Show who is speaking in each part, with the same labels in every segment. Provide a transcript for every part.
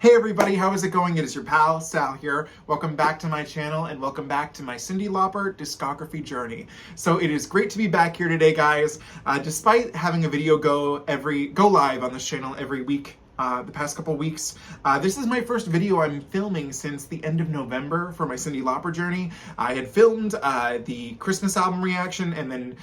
Speaker 1: Hey everybody, how is it going? It is your pal, Sal here. Welcome back to my channel and welcome back to my Cyndi Lauper discography journey. So it is great to be back here today, guys. Despite having a video go live on this channel every week, the past couple weeks. This is my first video I'm filming since the end of November for my Cyndi Lauper journey. I had filmed the Christmas album reaction, and then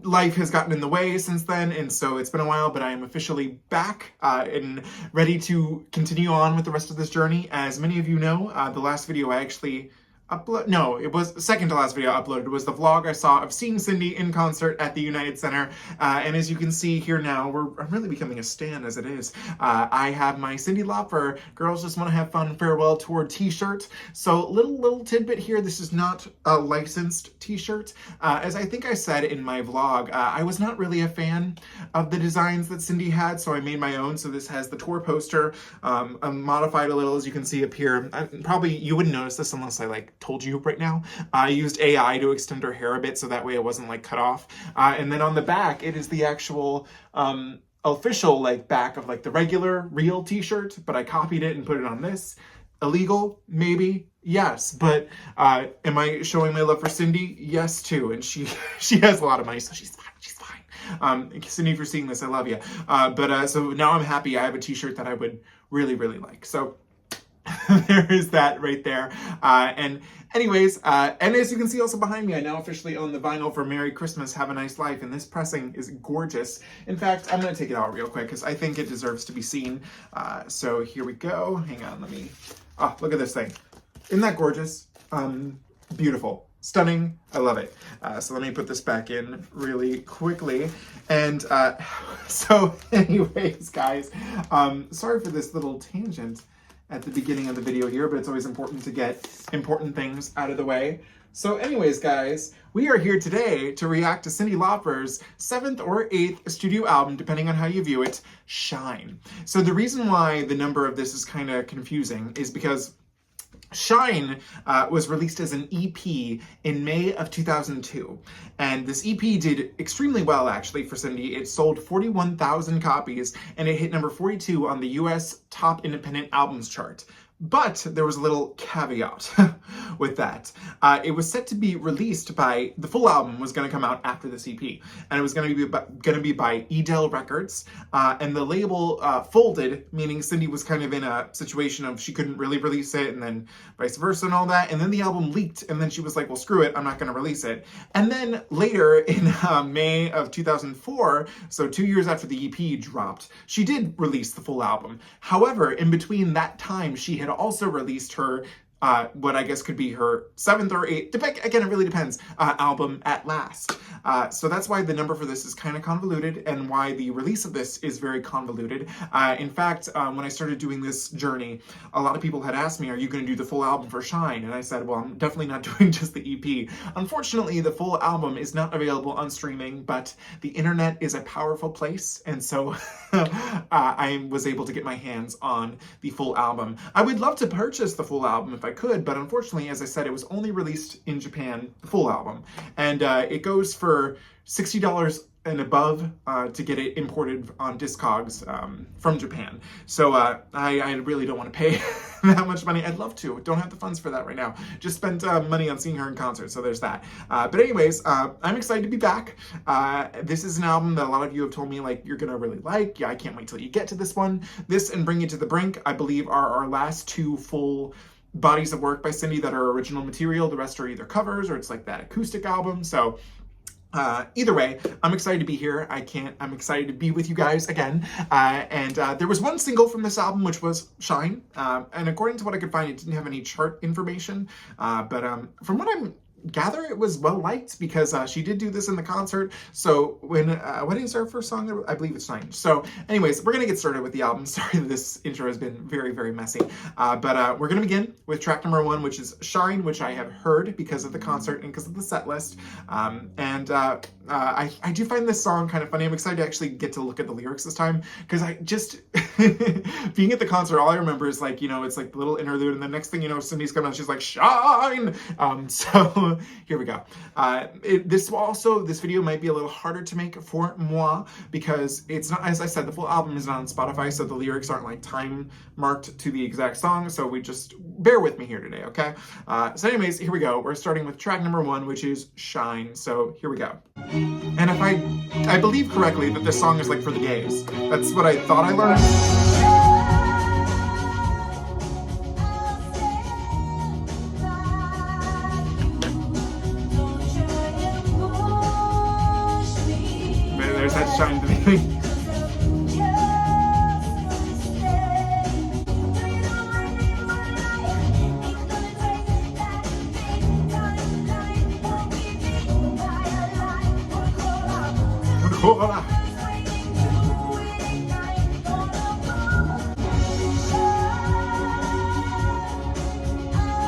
Speaker 1: life has gotten in the way since then, and so it's been a while, but I am officially back and ready to continue on with the rest of this journey. As many of you know, the last video I actually it was the second to last video I uploaded was the vlog I saw of seeing Cyndi in concert at the United Center. And as you can see here now, I'm really becoming a stan as it is. I have my Cyndi Lauper Girls Just Want to Have Fun Farewell Tour t-shirt. So little tidbit here, this is not a licensed t-shirt. As I think I said in my vlog, I was not really a fan of the designs that Cyndi had, so I made my own. So this has the tour poster, modified a little, as you can see up here. Probably you wouldn't notice this unless I told you right now. I used AI to extend her hair a bit so that way it wasn't cut off. And then on the back, it is the actual official back of the regular real t-shirt, but I copied it and put it on this. Illegal? Maybe. Yes. But am I showing my love for Cyndi? Yes, too. And she has a lot of money, so she's fine. She's fine. Cyndi, if you're seeing this, I love you. So now I'm happy I have a t-shirt that I would really, really like. So there is that right there. And anyways, and as you can see also behind me, I now officially own the vinyl for Merry Christmas, Have a Nice Life, and this pressing is gorgeous. In fact, I'm going to take it out real quick because I think it deserves to be seen. So here we go. Hang on, let me... Oh, look at this thing. Isn't that gorgeous? Beautiful. Stunning. I love it. So let me put this back in really quickly. And so anyways, guys, sorry for this little tangent at the beginning of the video here, but it's always important to get important things out of the way. So anyways, guys, we are here today to react to Cyndi Lauper's 7th or 8th studio album, depending on how you view it, Shine. So the reason why the number of this is kind of confusing is because Shine was released as an EP in May of 2002, and this EP did extremely well actually for Cyndi. It sold 41,000 copies, and it hit number 42 on the US Top Independent Albums chart. But there was a little caveat with that. It was set to be released by, the full album was going to come out after this EP, and it was going to be by Edel Records, and the label folded, meaning Cyndi was kind of in a situation of she couldn't really release it, and then vice versa and all that, and then the album leaked, and then she was like, well, screw it, I'm not going to release it. And then later in May of 2004, so 2 years after the EP dropped, she did release the full album. However, in between that time, she had also released her what I guess could be her 7th or 8th, again, it really depends, album At Last. So that's why the number for this is kind of convoluted, and why the release of this is very convoluted. In fact, when I started doing this journey, a lot of people had asked me, are you going to do the full album for Shine? And I said, well, I'm definitely not doing just the EP. Unfortunately, the full album is not available on streaming, but the internet is a powerful place, and so I was able to get my hands on the full album. I would love to purchase the full album if I could, but unfortunately, as I said, it was only released in Japan, the full album, and it goes for $60 and above to get it imported on Discogs from Japan. So I really don't want to pay that much money. I'd love to. Don't have the funds for that right now. Just spent money on seeing her in concert, so there's that. But anyways, I'm excited to be back. This is an album that a lot of you have told me you're gonna really like. Yeah, I can't wait till you get to this one. This and Bring It to the Brink, I believe, are our last two full bodies of work by Cyndi that are original material. The rest are either covers or it's that acoustic album. So either way, I'm excited to be here. I'm excited to be with you guys again. And there was one single from this album, which was Shine. And according to what I could find, it didn't have any chart information. But from what I'm gather, it was well liked because she did do this in the concert. So what is our first song? I believe it's Shine. So anyways, we're gonna get started with the album. Sorry that this intro has been very, very messy. But we're gonna begin with track number 1, which is Shine, which I have heard because of the concert and because of the set list. I do find this song kind of funny. I'm excited to actually get to look at the lyrics this time, because I just, being at the concert, all I remember is it's the little interlude, and the next thing you know, Cyndi's coming out, she's like, Shine! So So here we go. This video might be a little harder to make for moi because it's not, as I said, the full album is not on Spotify, so the lyrics aren't like time marked to the exact song. So we just bear with me here today, okay? So anyways, here we go. We're starting with track number 1, which is Shine. So here we go. And if I believe correctly that this song is like for the gays. That's what I thought I learned. There's that shine at the beginning.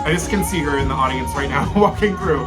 Speaker 1: I just can see her in the audience right now walking through.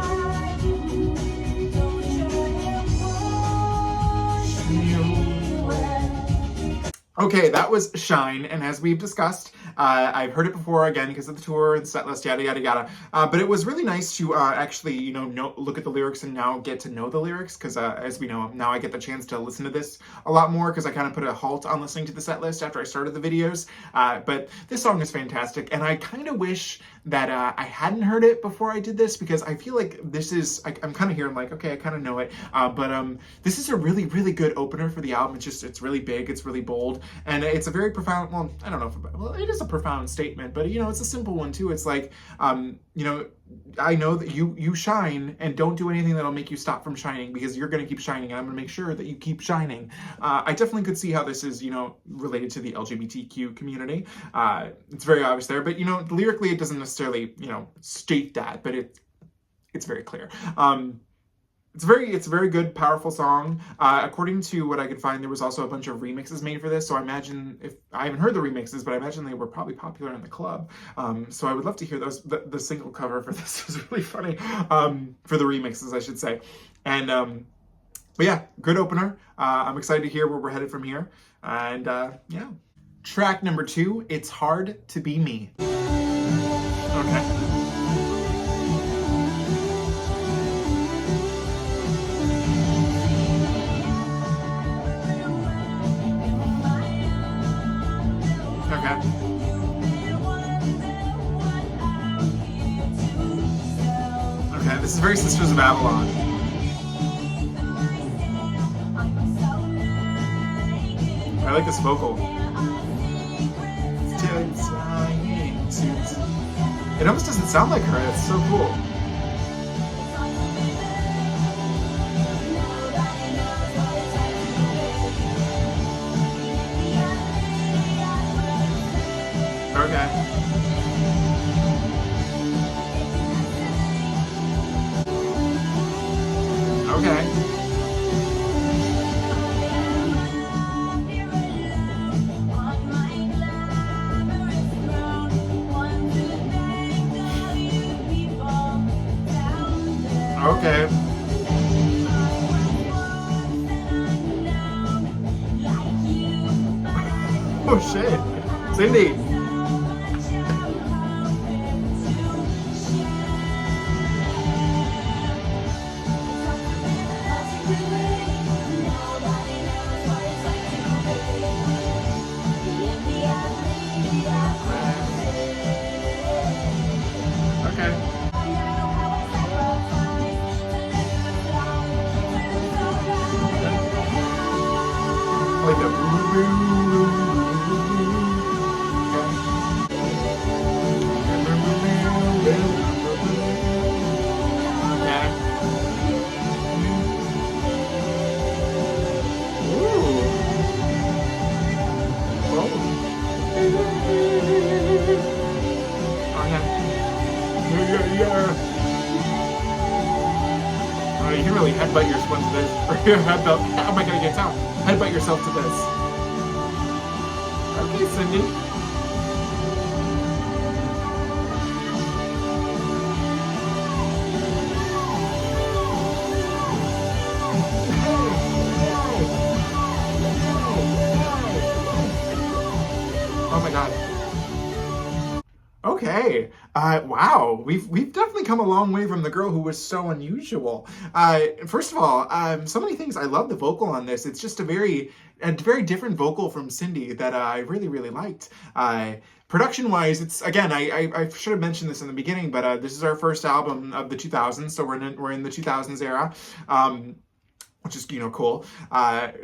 Speaker 1: Okay, that was Shine, and as we've discussed, I've heard it before again because of the tour, the set list, yada yada yada. But it was really nice to actually, look at the lyrics and now get to know the lyrics because, as we know, now I get the chance to listen to this a lot more because I kind of put a halt on listening to the set list after I started the videos. But this song is fantastic, and I kind of wish that I hadn't heard it before I did this because I feel like this is, I'm kind of here, I'm like, okay, I kind of know it. But this is a really, really good opener for the album. It's really big, it's really bold. And it's a very profound, well, I don't know if, it is a profound statement, but, it's a simple one too. It's like, I know that you shine and don't do anything that'll make you stop from shining because you're going to keep shining and I'm going to make sure that you keep shining. I definitely could see how this is, related to the LGBTQ community. It's very obvious there, but, lyrically it doesn't necessarily, state that, but it's very clear. It's a very good, powerful song. According to what I could find, there was also a bunch of remixes made for this. So I imagine, if I haven't heard the remixes, but I imagine they were probably popular in the club. So I would love to hear those. The single cover for this is really funny. For the remixes, I should say. And but yeah, good opener. I'm excited to hear where we're headed from here. And yeah, track number 2. It's Hard to Be Me. Okay. Okay, this is very Sisters of Avalon. I like this vocal. It almost doesn't sound like her, it's so cool. Okay. Okay. Okay. Oh shit. Cyndi. Like a you can really headbutt your one to this. Or headbutt. How am I gonna get down? Headbutt yourself to this. Okay, Cyndi. Oh my god. Okay. Wow. We've definitely come a long way from the girl who was so unusual. First of all, so many things. I love the vocal on this. It's just a very different vocal from Cyndi that I really, really liked. Production-wise, it's again, I should have mentioned this in the beginning, but this is our first album of the 2000s, so we're in the 2000s era. Which is, cool.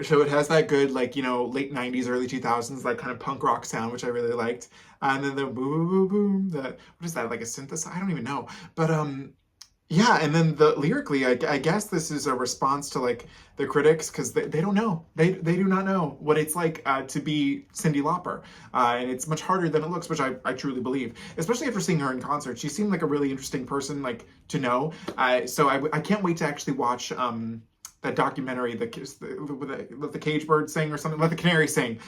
Speaker 1: So it has that good, like, late 90s, early 2000s, like, kind of punk rock sound, which I really liked. And then the boom, boom, boom, what is that, like a synthesizer? I don't even know. But, yeah, and then lyrically, I guess this is a response to, like, the critics, because they don't know. They do not know what it's like to be Cyndi Lauper. And it's much harder than it looks, which I truly believe. Especially after seeing her in concert. She seemed like a really interesting person, like, to know. So I can't wait to actually watch... that documentary, let the cage bird sing or something, let the canary sing.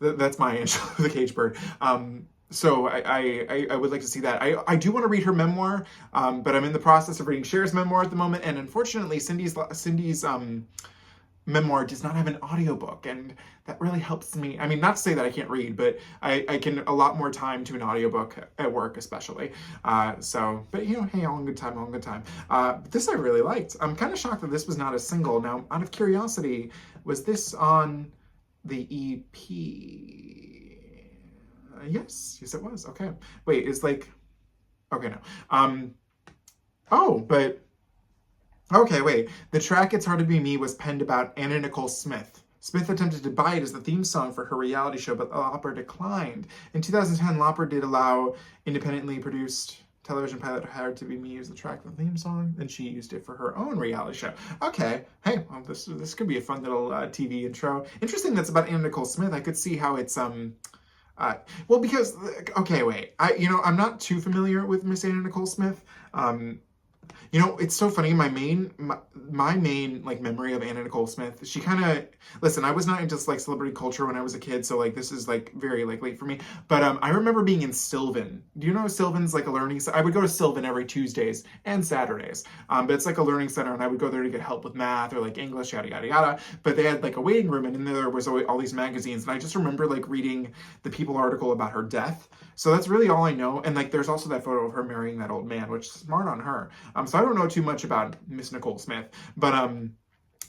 Speaker 1: That's my answer, the cage bird. So I would like to see that. I do want to read her memoir, but I'm in the process of reading Cher's memoir at the moment, and unfortunately, Cyndi's memoir does not have an audiobook, and that really helps me. I mean, not to say that I can't read, but I can allot more time to an audiobook at work, especially. But hey, all in good time, all in good time. This I really liked. I'm kind of shocked that this was not a single. Now, out of curiosity, was this on the EP? Yes, it was. Okay. Wait, okay, no. Oh, but... Okay, wait. The track It's Hard to Be Me was penned about Anna Nicole Smith. Smith attempted to buy it as the theme song for her reality show, but Lauper declined. In 2010, Lauper did allow independently produced television pilot Hard to Be Me use the track for the theme song, and she used it for her own reality show. Okay, hey, well, this could be a fun little TV intro. Interesting that's about Anna Nicole Smith. I could see how it's, well, because, okay, wait. I'm not too familiar with Miss Anna Nicole Smith. It's so funny. My main like memory of Anna Nicole Smith, she kind of, listen, I was not into like celebrity culture when I was a kid, so like this is like very like late for me. But I remember being in Sylvan. Do you know Sylvan's like a learning center? I would go to Sylvan every Tuesdays and Saturdays. But it's like a learning center, and I would go there to get help with math or like English, yada yada yada. But they had like a waiting room, and in there was all these magazines, and I just remember like reading the People article about her death. So that's really all I know. And like there's also that photo of her marrying that old man, which is smart on her. So I don't know too much about Miss Nicole Smith, but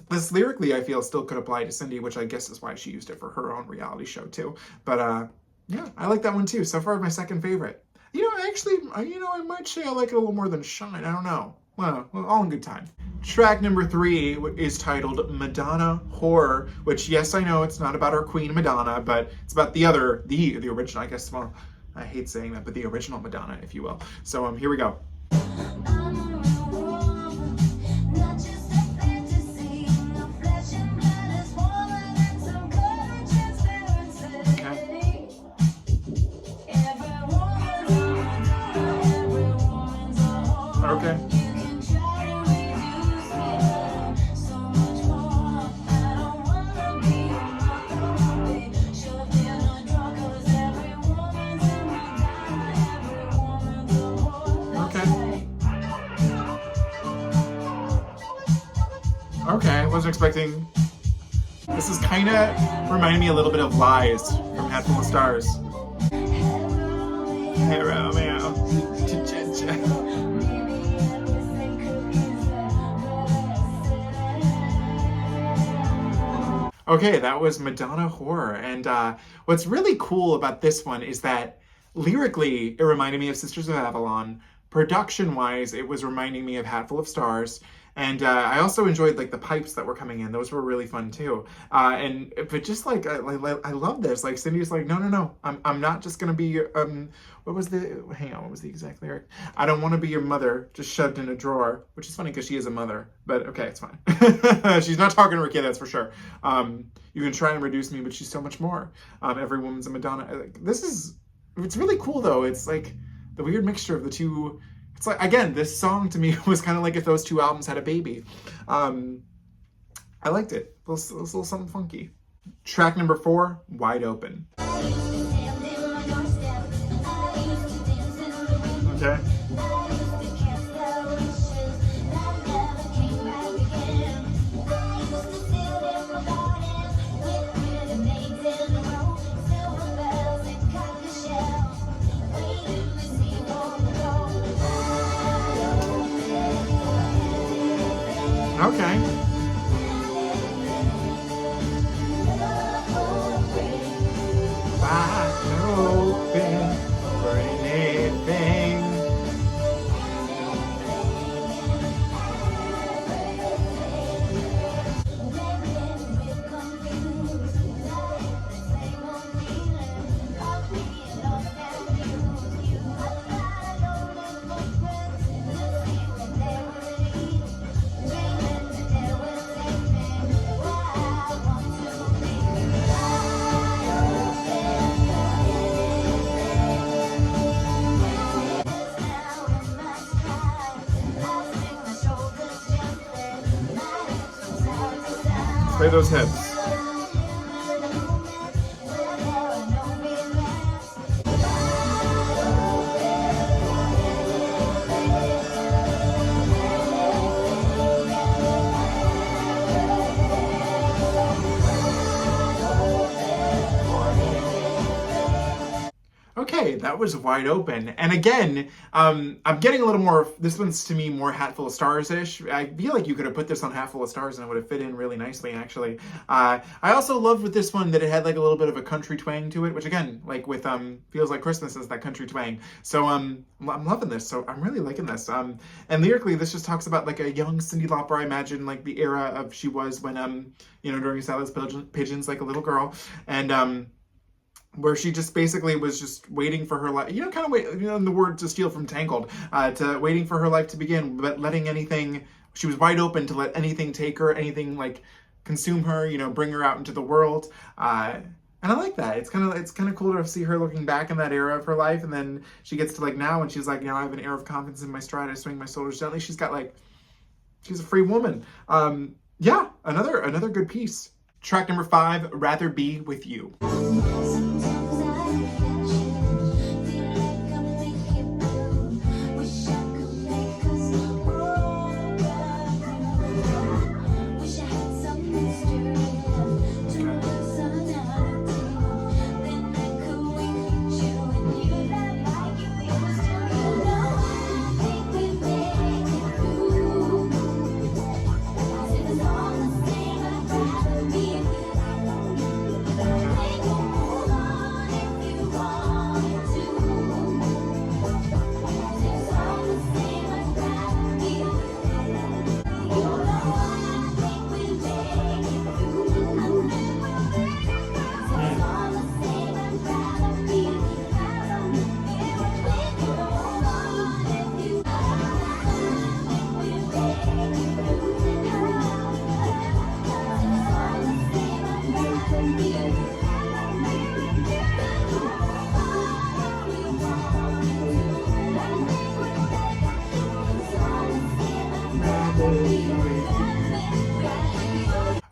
Speaker 1: this lyrically I feel still could apply to Cyndi, which I guess is why she used it for her own reality show too. But yeah, I like that one too. So far, my second favorite. I might say I like it a little more than Shine. I don't know. Well, all in good time. Track number 3 is titled Madonna Horror, which, yes, I know it's not about our queen Madonna, but it's about the original, I guess. Well, I hate saying that, but the original Madonna, if you will. So here we go. Okay. Okay, wasn't expecting. This is kind of reminding me a little bit of Lies from Hatful of Stars. Hey, Romeo. Okay, that was Madonna Horror. And what's really cool about this one is that lyrically, it reminded me of Sisters of Avalon. Production-wise, it was reminding me of Hatful of Stars. And I also enjoyed like the pipes that were coming in; those were really fun too. But just like I love this. Like Cyndi's like, no, I'm not just gonna be your what was the exact lyric? I don't want to be your mother, just shoved in a drawer. Which is funny because she is a mother, but okay, it's fine. She's not talking to her kid, that's for sure. You can try and reduce me, but she's so much more. Every woman's a Madonna. It's really cool though. It's like the weird mixture of the two. It's like, again, this song to me was kind of like if those two albums had a baby. I liked it. It was a little something funky. Track number 4, Wide Open. Okay. Okay. Wide open for anything. Play those hips. Okay, that was Wide Open. And again, I'm getting a little more, this one's to me more Hatful of Stars-ish. I feel like you could have put this on Hatful of Stars and it would have fit in really nicely, actually. I also loved with this one that it had like a little bit of a country twang to it, which again, like with Feels Like Christmas is that country twang. So I'm loving this, so I'm really liking this. And lyrically, this just talks about like a young Cyndi Lauper, I imagine, like the era of she was when, you know, during Silas Pigeons, like a little girl. And, where she just basically was just waiting for her life, you know, kind of wait, you know, the word to steal from Tangled, to waiting for her life to begin, but letting anything, she was wide open to let anything take her, anything like consume her, you know, bring her out into the world. And I like that. It's kind of cool to see her looking back in that era of her life, and then she gets to like now, and she's like, you know, I have an air of confidence in my stride. I swing my shoulders gently. She's got like, she's a free woman. Yeah, another good piece. Track number 5, Rather Be With You.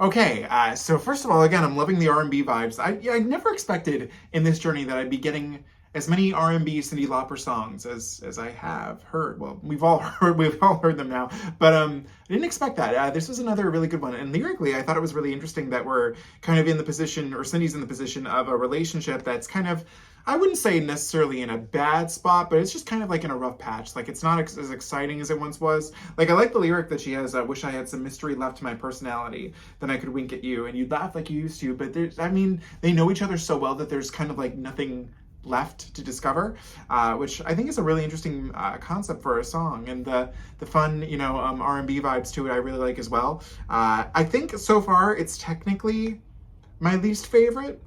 Speaker 1: Okay, so first of all, again, I'm loving the R&B vibes. I never expected in this journey that I'd be getting as many R&B Cyndi Lauper songs as I have heard. Well, we've all heard them now, but I didn't expect that. This was another really good one, and lyrically, I thought it was really interesting that we're kind of in the position, or Cyndi's in the position of a relationship that's kind of, I wouldn't say necessarily in a bad spot, but it's just kind of like in a rough patch. Like, it's not as exciting as it once was. Like, I like the lyric that she has, wish I had some mystery left to my personality, then I could wink at you, and you'd laugh like you used to. But there's, I mean, they know each other so well that there's kind of like nothing left to discover, which I think is a really interesting concept for a song. And the fun, you know, R&B vibes to it I really like as well. I think so far it's technically my least favorite,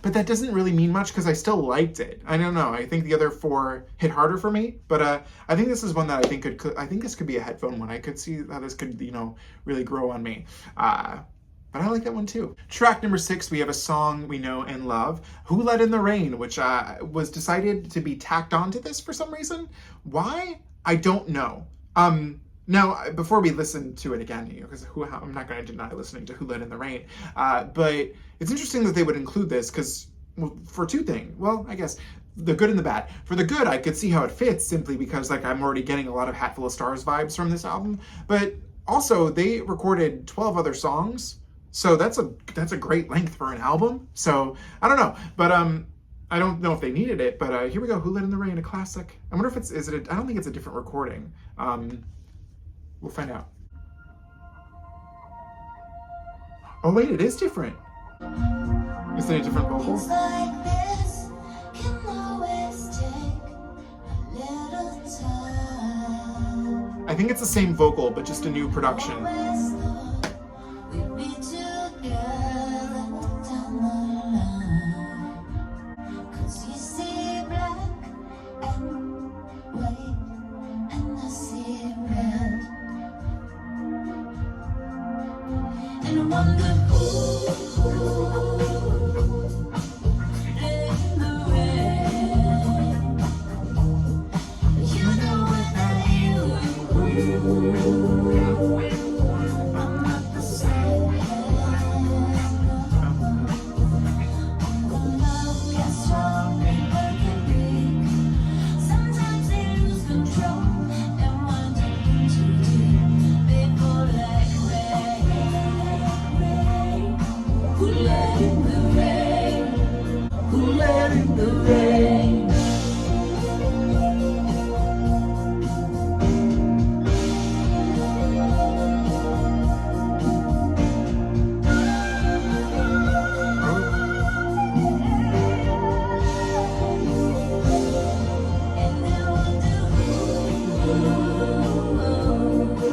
Speaker 1: but that doesn't really mean much because I still liked it. I don't know. I think the other 4 hit harder for me, but I think this is one that I think I think this could be a headphone one. I could see how this could, you know, really grow on me. But I like that one too. Track number 6, we have a song we know and love, Who Let in the Rain, which was decided to be tacked onto this for some reason. Why? I don't know. Now, before we listen to it again, you know, because I'm not going to deny listening to Who Let in the Rain, but it's interesting that they would include this because, well, for 2 things. Well, I guess the good and the bad. For the good, I could see how it fits simply because, like, I'm already getting a lot of Hatful of Stars vibes from this album, but also they recorded 12 other songs, so that's a great length for an album. So I don't know, but I don't know if they needed it, but here we go. Who Let in the Rain, a classic. I wonder if I don't think it's a different recording. We'll find out. Oh wait, it is different. Is it a different vocal? I think it's the same vocal, but just a new production.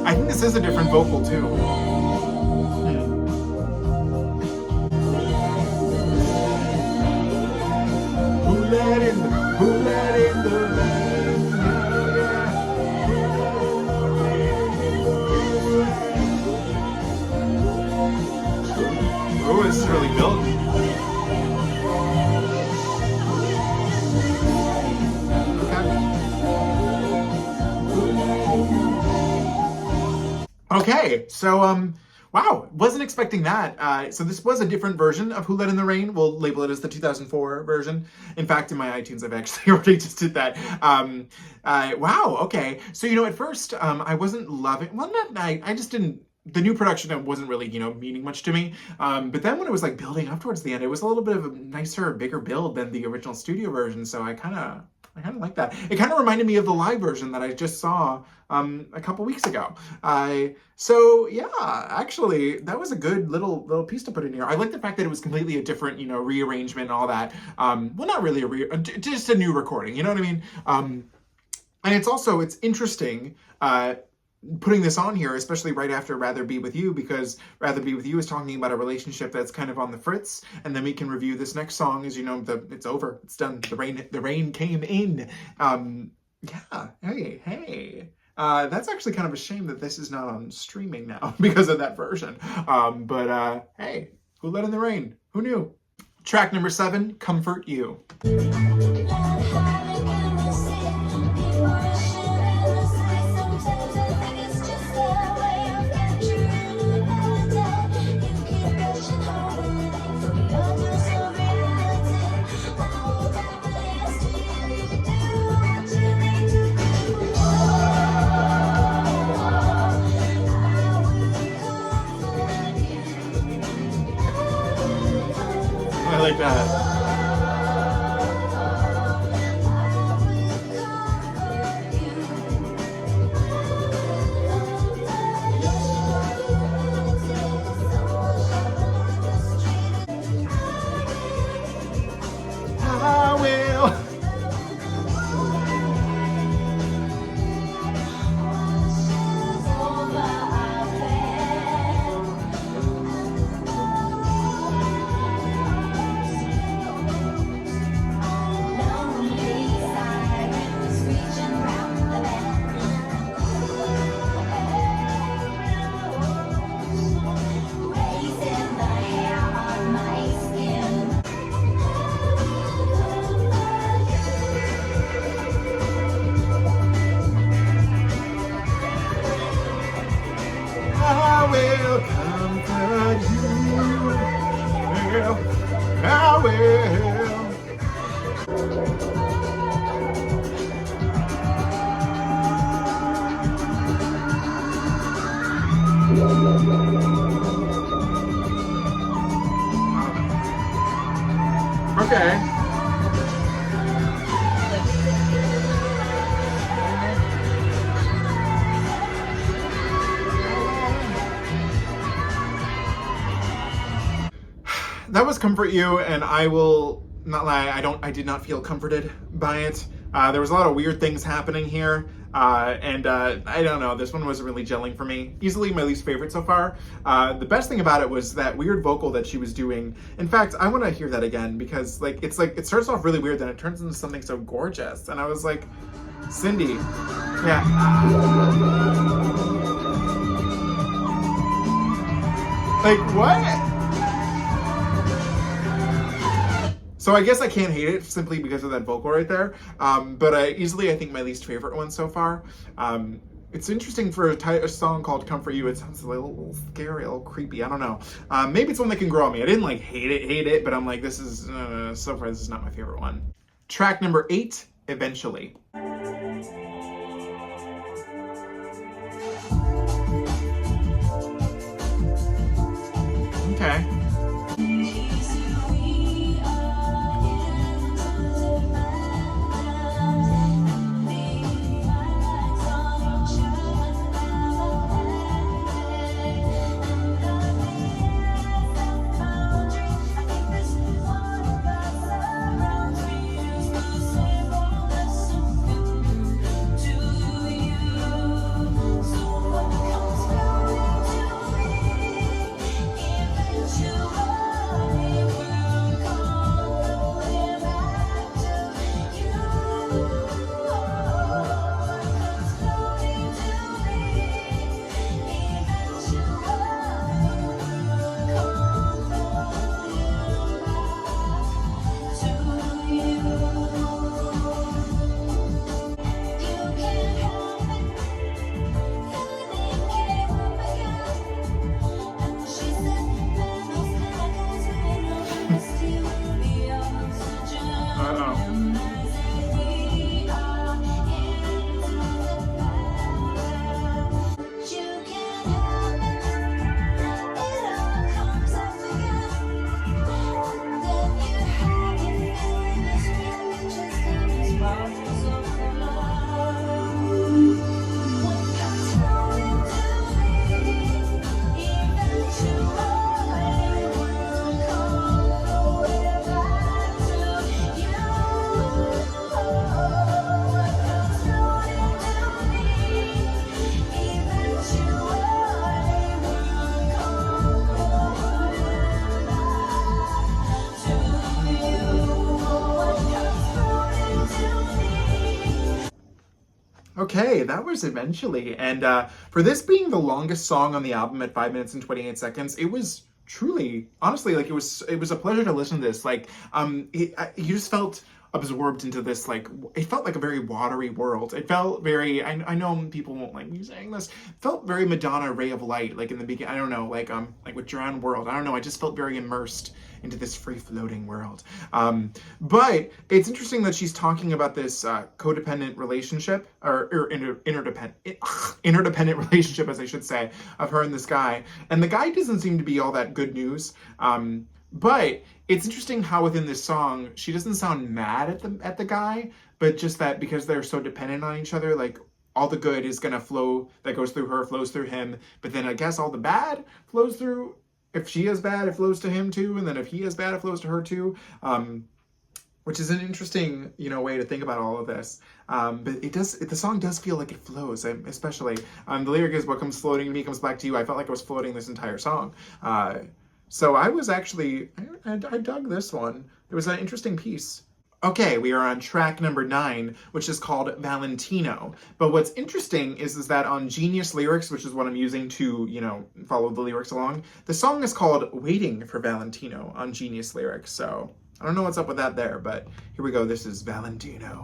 Speaker 1: I think this is a different vocal too. Who let in the rain? Oh, this is really building. Okay, so wow, wasn't expecting that. So this was a different version of Who Let in the Rain. We'll label it as the 2004 version. In fact, in my iTunes, I've actually already just did that. Wow, okay. So, you know, at first, I wasn't loving, well, I just didn't, the new production wasn't really, you know, meaning much to me. But then when it was like building up towards the end, it was a little bit of a nicer, bigger build than the original studio version. So I kind of like that. It kind of reminded me of the live version that I just saw a couple weeks ago. So yeah, actually, that was a good little piece to put in here. I like the fact that it was completely a different, you know, rearrangement and all that. Well, not really just a new recording. You know what I mean? And it's interesting. Putting this on here, especially right after Rather Be With You, because Rather Be With You is talking about a relationship that's kind of on the fritz, and then we can review this next song. As you know, it's over, it's done. The rain came in. Yeah, hey. That's actually kind of a shame that this is not on streaming now because of that version. But hey, Who Let in the Rain? Who knew? Track number 7, Comfort You. I like that. I will. I will. Okay. that was Comfort You, and I will not lie, I did not feel comforted by it. There was a lot of weird things happening here, and I don't know, this one wasn't really gelling for me. Easily my least favorite so far. The best thing about it was that weird vocal that she was doing. In fact, I want to hear that again, because it starts off really weird, then it turns into something so gorgeous, and I was like, Cyndi, yeah. Like, what? So I guess I can't hate it simply because of that vocal right there, but easily I think my least favorite one so far. It's interesting for a song called Comfort You. It sounds a little scary, a little creepy. I don't know. Maybe it's one that can grow on me. I didn't like hate it, but I'm like, this is, so far this is not my favorite one. Track number 8, Eventually. Okay. Okay, that was Eventually. And for this being the longest song on the album at 5 minutes and 28 seconds, it was truly, honestly, like it was a pleasure to listen to this. Like, you just felt absorbed into this, like, it felt like a very watery world. It felt very, I know people won't like me saying this, it felt very Madonna Ray of Light, like in the beginning, I don't know, like with Drowned World, I don't know, I just felt very immersed into this free-floating world. But it's interesting that she's talking about this codependent relationship, or interdependent relationship, as I should say, of her and this guy. And the guy doesn't seem to be all that good news. But it's interesting how within this song, she doesn't sound mad at the guy, but just that because they're so dependent on each other, like all the good is gonna flow, that goes through her, flows through him. But then I guess all the bad flows through, if she is bad, it flows to him too. And then if he is bad, it flows to her too. Which is an interesting, way to think about all of this. But the song does feel like it flows, especially. The lyric is, what comes floating to me comes back to you. I felt like I was floating this entire song. So I was actually, I dug this one. It was an interesting piece. Okay, we are on track number 9, which is called Valentino. But what's interesting is that on Genius Lyrics, which is what I'm using to, follow the lyrics along, the song is called Waiting for Valentino on Genius Lyrics. So I don't know what's up with that there, but here we go. This is Valentino.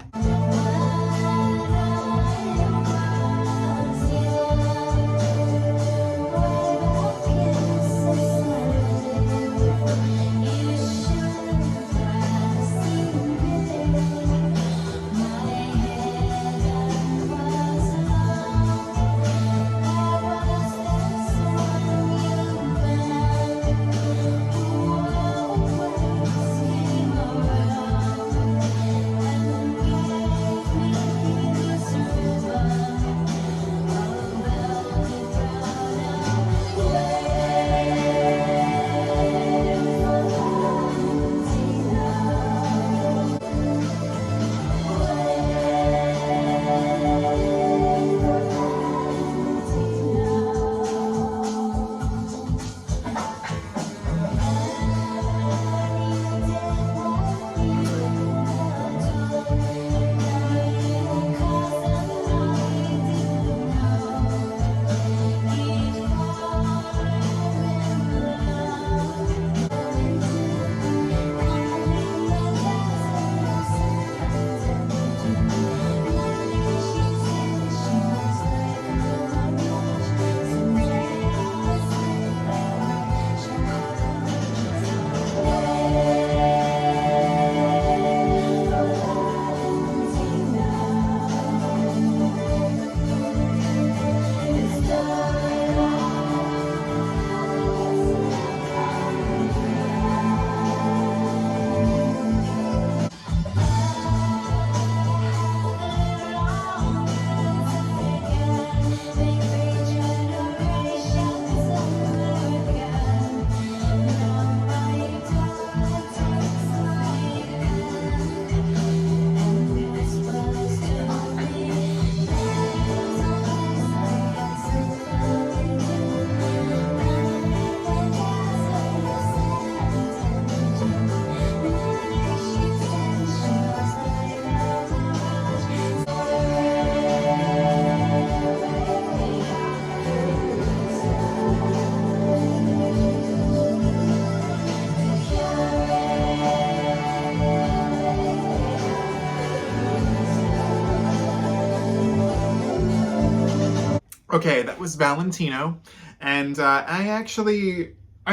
Speaker 1: Okay, that was Valentino, and I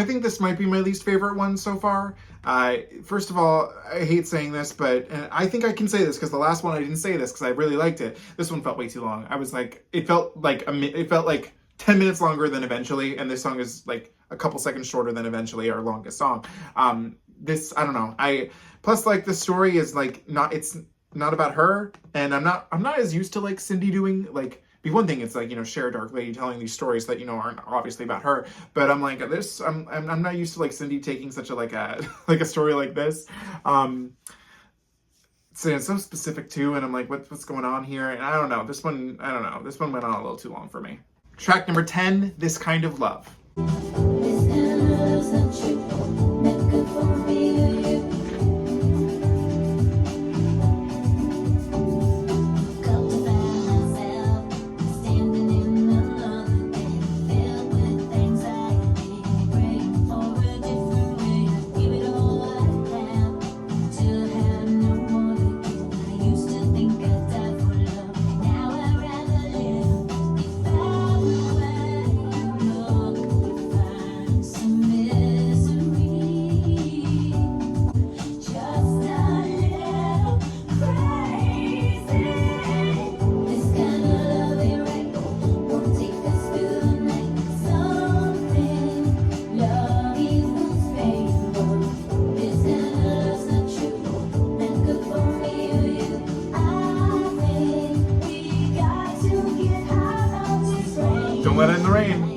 Speaker 1: think this might be my least favorite one so far. First of all, I hate saying this, but and I think I can say this because the last one I didn't say this because I really liked it. This one felt way too long. I was like, it felt like it felt like 10 minutes longer than Eventually, and this song is like a couple seconds shorter than Eventually, our longest song. This I don't know. I plus like the story is like it's not about her, and I'm not as used to like Cyndi doing like. Be one thing, it's like, you know, Cher, Dark Lady telling these stories that, you know, aren't obviously about her. But I'm like, I'm not used to like Cyndi taking such a like a like a story like this. So it's so specific too, and I'm like, what's going on here? And I don't know. This one, I don't know. This one went on a little too long for me. Track number 10, This Kind of Love. Don't Let It in the Rain.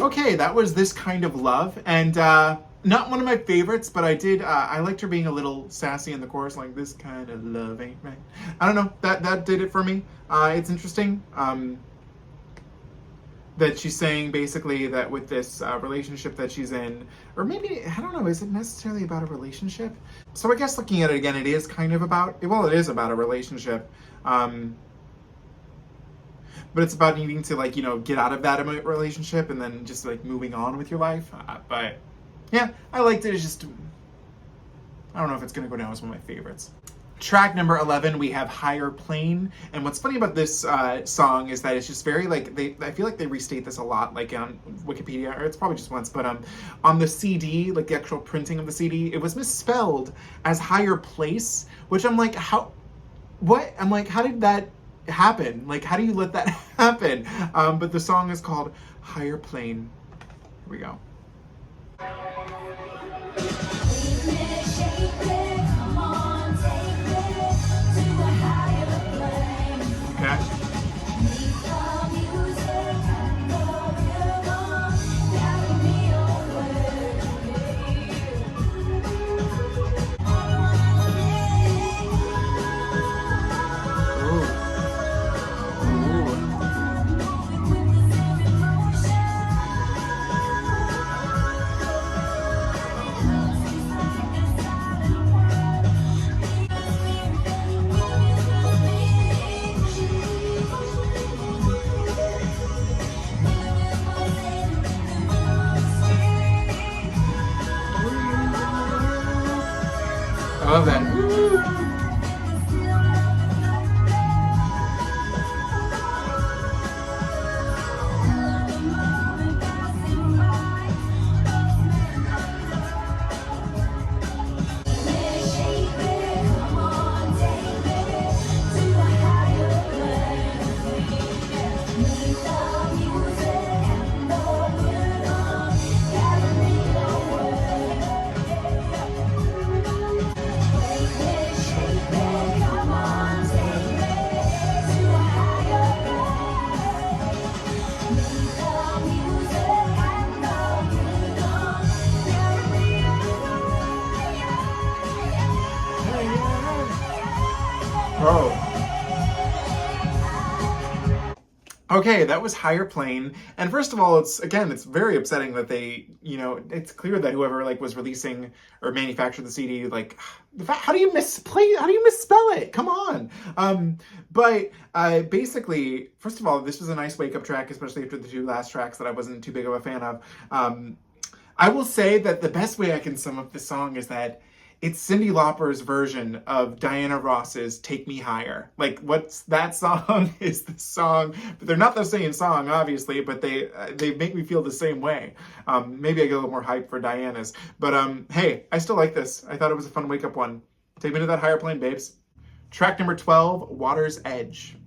Speaker 1: Okay, that was This Kind of Love, and not one of my favorites, but I liked her being a little sassy in the chorus, like, this kind of love ain't right. I don't know, that did it for me. It's interesting that she's saying basically that with this relationship that she's in, or maybe, I don't know, is it necessarily about a relationship? So I guess looking at it again, it is kind of about, well, it is about a relationship. But it's about needing to, like, you know, get out of that relationship and then just like moving on with your life. But yeah, I liked it. It's just, I don't know if it's gonna go down as one of my favorites. Track number 11, we have Higher Plane. And what's funny about this song is that it's just very like, I feel like they restate this a lot, like on Wikipedia, or it's probably just once, but on the CD, like the actual printing of the CD, it was misspelled as Higher Place, which I'm like, what? I'm like, how did that happen? Like, how do you let that happen? But the song is called Higher Plane. Here we go. Okay. I love that. Oh. Okay, that was Higher Plane. And first of all, it's very upsetting that they, it's clear that whoever like was releasing or manufactured the CD, like, how do you misspell it? Come on. But basically, first of all, this was a nice wake up track, especially after the two last tracks that I wasn't too big of a fan of. I will say that the best way I can sum up this song is that it's Cyndi Lauper's version of Diana Ross's Take Me Higher. Like, what's that song is the song, but they're not the same song, obviously, but they make me feel the same way. Maybe I get a little more hype for Diana's. But hey, I still like this. I thought it was a fun wake-up one. Take me to that higher plane, babes. Track number 12, Water's Edge.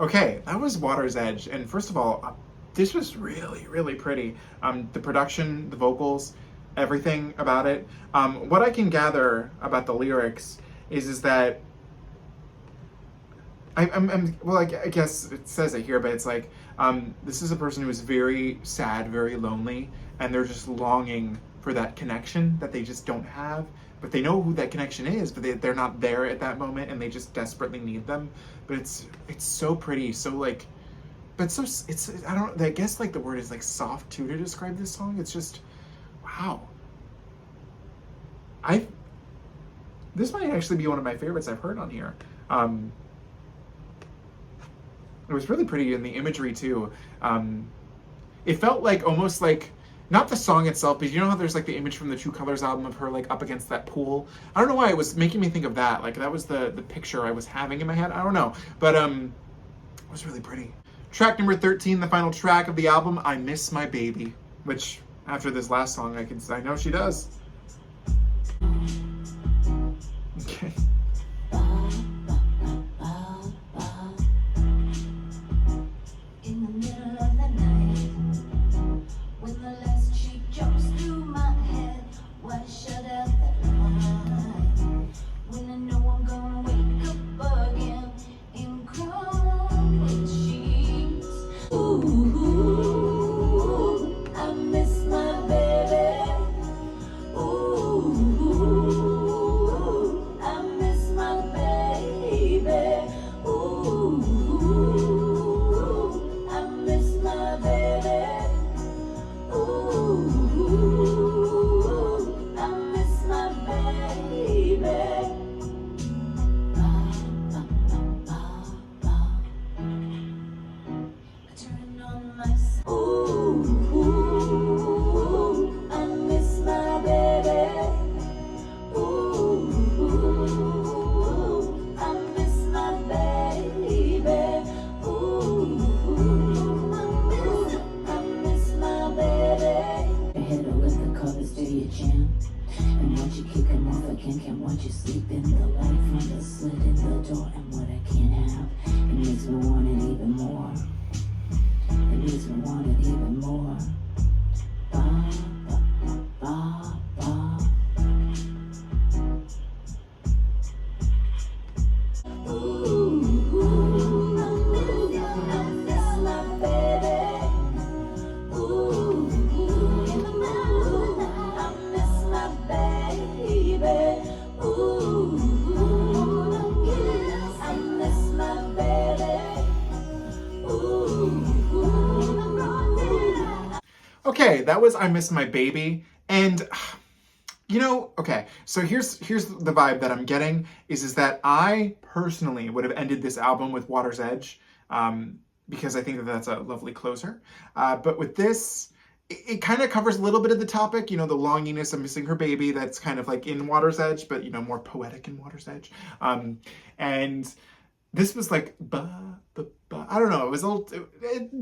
Speaker 1: Okay, that was Water's Edge, and first of all, this was really, really pretty. The production, the vocals, everything about it. What I can gather about the lyrics is that well, I guess it says it here, but it's like this is a person who is very sad, very lonely, and they're just longing for that connection that they just don't have. But they know who that connection is, but they're not there at that moment, and they just desperately need them. But it's so pretty, so like, but so I don't. I guess like the word is like soft too to describe this song. It's just, wow. This might actually be one of my favorites I've heard on here. It was really pretty in the imagery too. It felt like almost like, not the song itself, but you know how there's like the image from the True Colors album of her like up against that pool? I don't know why it was making me think of that. Like that was the picture I was having in my head. I don't know. But it was really pretty. Track number 13, the final track of the album, I Miss My Baby. Which after this last song I know she does. Okay.
Speaker 2: The light from the slit in the door and what I can't have. It makes me want it even more. It makes me want it even more. Ba, ba, ba, ba, ba. Ooh, ooh, I miss my baby. Ooh, ooh, I miss my baby. Ooh, I miss my baby.
Speaker 1: Okay, that was I Miss My Baby. And you know, okay, so here's the vibe that I'm getting is that I personally would have ended this album with Water's Edge, because I think that that's a lovely closer. But with this, it kind of covers a little bit of the topic, you know, the longiness of missing her baby. That's kind of like in Water's Edge, but you know, more poetic in Water's Edge. And this was like, I don't know. It was a little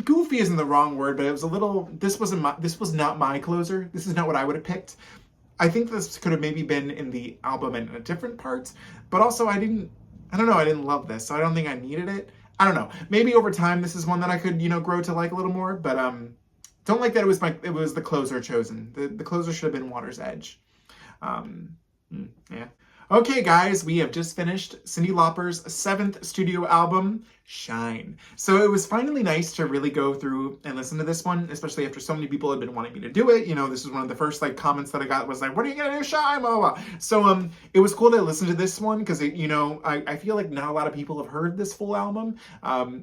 Speaker 1: goofy isn't the wrong word, but it was a little. This was not my closer. This is not what I would have picked. I think this could have maybe been in the album in a different part, but also I don't know. I didn't love this, so I don't think I needed it. I don't know. Maybe over time this is one that I could, you know, grow to like a little more. But don't like that it was the closer chosen. The closer should have been Water's Edge. Yeah. Okay, guys, we have just finished Cyndi Lauper's 7th studio album, Shine. So it was finally nice to really go through and listen to this one, especially after so many people had been wanting me to do it. You know, this was one of the first like comments that I got was like, "What are you gonna do, Shine?" Blah, blah, blah. So it was cool to listen to this one because you know, I feel like not a lot of people have heard this full album.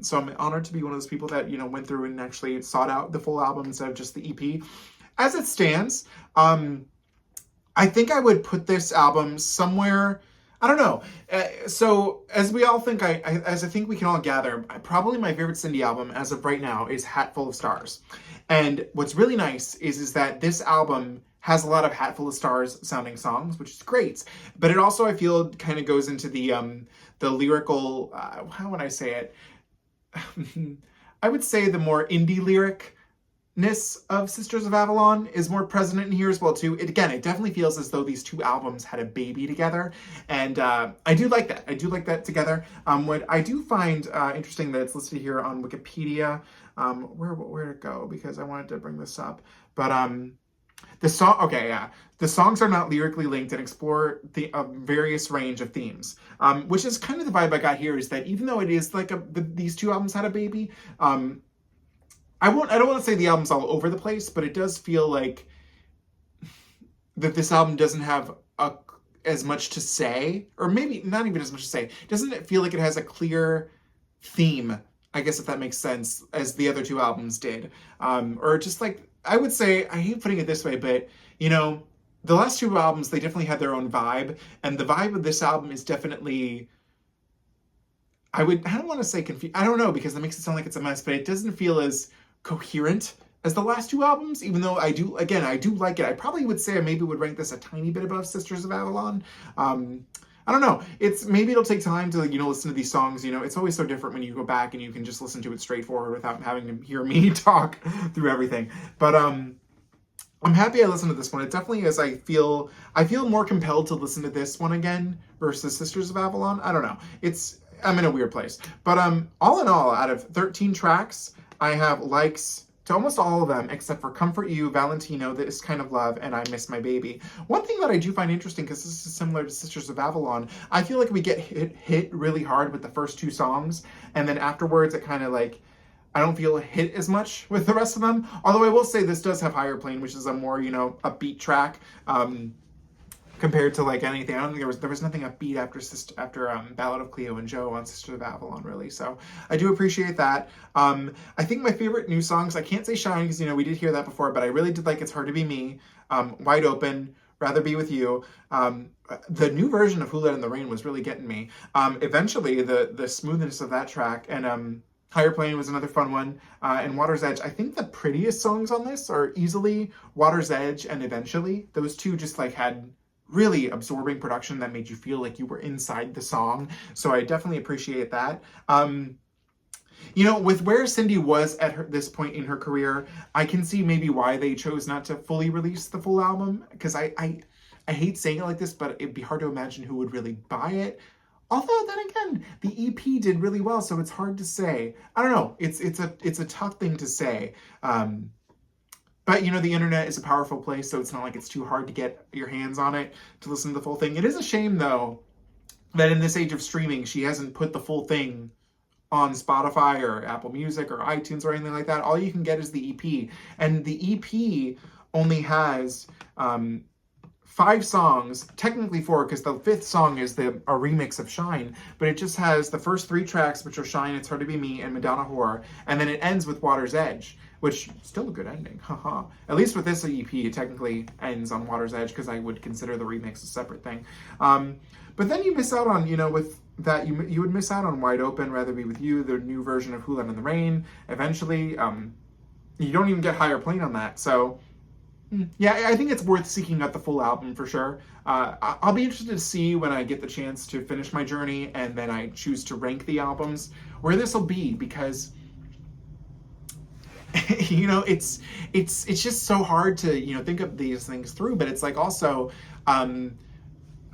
Speaker 1: So I'm honored to be one of those people that, you know, went through and actually sought out the full album instead of just the EP. As it stands, I think I would put this album somewhere, I don't know. So as we all think, as I think we can all gather, probably my favorite Cyndi album as of right now is Hatful of Stars. And what's really nice is that this album has a lot of Hatful of Stars sounding songs, which is great. But it also, I feel, kind of goes into the lyrical, how would I say it? I would say the more indie lyric of Sisters of Avalon is more present in here as well too. It definitely feels as though these two albums had a baby together, and I do like that. I do like that together. What I do find interesting that it's listed here on Wikipedia. Where to go, because I wanted to bring this up, but the songs are not lyrically linked and explore the various range of themes, which is kind of the vibe I got here. Is that even though it is like these two albums had a baby, I don't want to say the album's all over the place, but it does feel like that this album doesn't have as much to say, or maybe not even as much to say. Doesn't it feel like it has a clear theme, I guess, if that makes sense, as the other two albums did? Or just like, I would say, I hate putting it this way, but, you know, the last two albums, they definitely had their own vibe, and the vibe of this album is definitely, I don't want to say confused, I don't know, because that makes it sound like it's a mess, but it doesn't feel as coherent as the last two albums, even though I do like it. I probably would say I maybe would rank this a tiny bit above Sisters of Avalon. I don't know. Maybe it'll take time to, you know, listen to these songs. You know, it's always so different when you go back and you can just listen to it straightforward without having to hear me talk through everything. But I'm happy I listened to this one. It definitely is. I feel more compelled to listen to this one again versus Sisters of Avalon. I don't know. I'm in a weird place. But all in all, out of 13 tracks, I have likes to almost all of them, except for Comfort You, Valentino, This Kind of Love, and I Miss My Baby. One thing that I do find interesting, because this is similar to Sisters of Avalon, I feel like we get hit really hard with the first two songs, and then afterwards it kind of like, I don't feel hit as much with the rest of them. Although I will say this does have Higher Plane, which is a more, you know, upbeat track. Compared to like anything, I don't think there was nothing upbeat after Ballad of Cleo and Joe on Sisters of Avalon, really. So I do appreciate that. I think my favorite new songs, I can't say Shine because, you know, we did hear that before, but I really did like It's Hard to Be Me, Wide Open, Rather Be With You. The new version of Who Let in the Rain was really getting me. Eventually, the smoothness of that track, and Higher Plane was another fun one, and Water's Edge. I think the prettiest songs on this are easily Water's Edge and Eventually. Those two just like had really absorbing production that made you feel like you were inside the song. So I definitely appreciate that. You know, with where Cyndi was at this point in her career, I can see maybe why they chose not to fully release the full album, because I I hate saying it like this, but it'd be hard to imagine who would really buy it. Although then again, the EP did really well, so it's hard to say. I don't know. It's a tough thing to say. But you know, the internet is a powerful place, so it's not like it's too hard to get your hands on it to listen to the full thing. It is a shame though that in this age of streaming, she hasn't put the full thing on Spotify or Apple Music or iTunes or anything like that. All you can get is the EP, and the EP only has 5 songs, technically 4, because the 5th song is a remix of Shine, but it just has the first 3 tracks, which are Shine, It's Hard to Be Me, and Madonna Horror, and then it ends with Water's Edge, which still a good ending, haha. At least with this EP, it technically ends on Water's Edge, because I would consider the remix a separate thing. But then you miss out on, you know, with that, you would miss out on Wide Open, Rather Be With You, the new version of Who Let in the Rain, eventually. You don't even get Higher Plane on that, so yeah, I think it's worth seeking out the full album for sure. I'll be interested to see when I get the chance to finish my journey and then I choose to rank the albums where this will be, because you know, it's just so hard to, you know, think of these things through. But it's like also,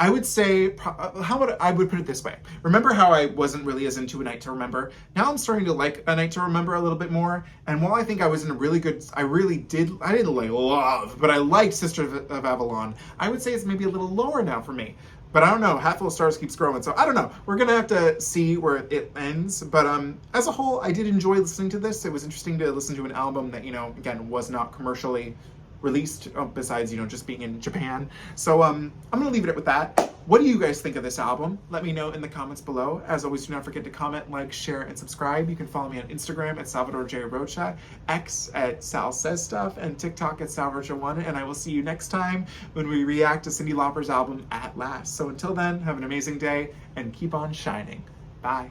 Speaker 1: I would say, I would put it this way. Remember how I wasn't really as into A Night to Remember? Now I'm starting to like A Night to Remember a little bit more. And while I think I was in a really good, I didn't like love, but I liked Sisters of Avalon. I would say it's maybe a little lower now for me. But I don't know, Hatful of Stars keeps growing. So I don't know. We're going to have to see where it ends. But as a whole, I did enjoy listening to this. It was interesting to listen to an album that, you know, again, was not commercially released, besides, you know, just being in Japan. So I'm gonna leave it with that. What do you guys think of this album? Let me know in the comments below. As always, do not forget to comment, like, share, and subscribe. You can follow me on Instagram at Salvador J. Rocha, X at Sal Says Stuff, and TikTok at SalRocha1. And I will see you next time when we react to Cyndi Lauper's album At Last. So until then, have an amazing day and keep on shining. Bye.